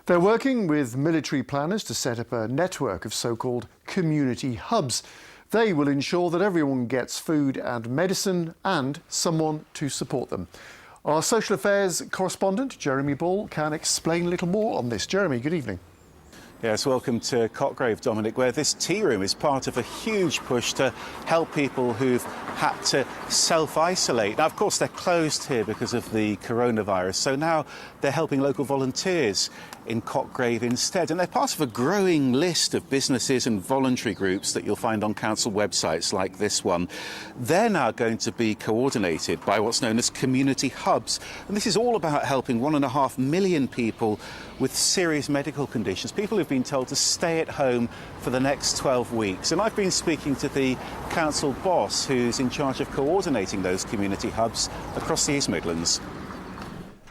They're working with military planners to set up a network of so-called community hubs. They will ensure that everyone gets food and medicine and someone to support them. Our social affairs correspondent, Jeremy Ball, can explain a little more on this. Jeremy, good evening. Yes, welcome to Cotgrave, Dominic, where this tea room is part of a huge push to help people who've had to self-isolate. Now, of course, they're closed here because of the coronavirus, so now they're helping local volunteers in Cotgrave instead. And they're part of a growing list of businesses and voluntary groups that you'll find on council websites like this one. They're now going to be coordinated by what's known as community hubs. And this is all about helping 1.5 million people with serious medical conditions, people who've been told to stay at home for the next 12 weeks. And I've been speaking to the council boss who's in charge of coordinating those community hubs across the East Midlands.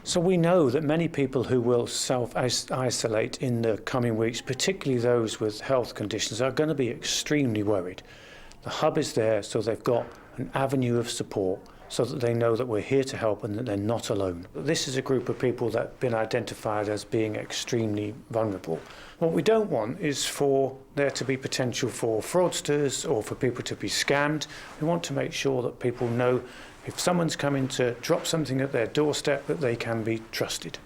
So we know that many people who will self-isolate in the coming weeks, particularly those with health conditions, are going to be extremely worried. The hub is there so they've got an avenue of support, so that they know that we're here to help and that they're not alone. This is a group of people that have been identified as being extremely vulnerable. What we don't want is for there to be potential for fraudsters or for people to be scammed. We want to make sure that people know if someone's coming to drop something at their doorstep, that they can be trusted.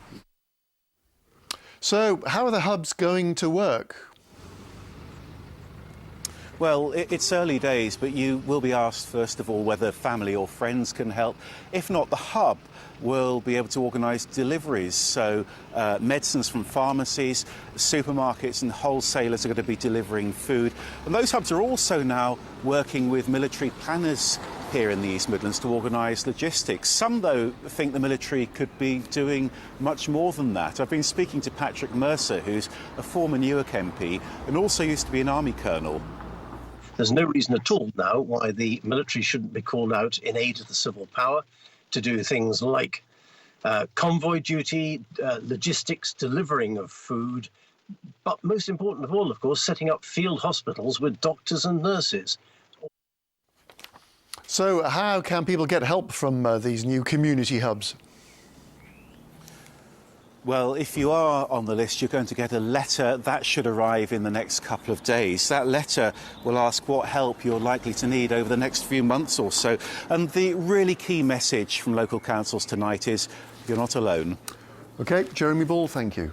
So, how are the hubs going to work? Well, it's early days, but you will be asked, first of all, whether family or friends can help. If not, the hub will be able to organise deliveries. So medicines from pharmacies, supermarkets and wholesalers are going to be delivering food. And those hubs are also now working with military planners here in the East Midlands to organise logistics. Some, though, think the military could be doing much more than that. I've been speaking to Patrick Mercer, who's a former Newark MP and also used to be an army colonel. There's no reason at all now why the military shouldn't be called out in aid of the civil power to do things like convoy duty, logistics, delivering of food, but most important of all, of course, setting up field hospitals with doctors and nurses. So how can people get help from these new community hubs? Well, if you are on the list, you're going to get a letter that should arrive in the next couple of days. That letter will ask what help you're likely to need over the next few months or so. And the really key message from local councils tonight is you're not alone. OK, Jeremy Ball, thank you.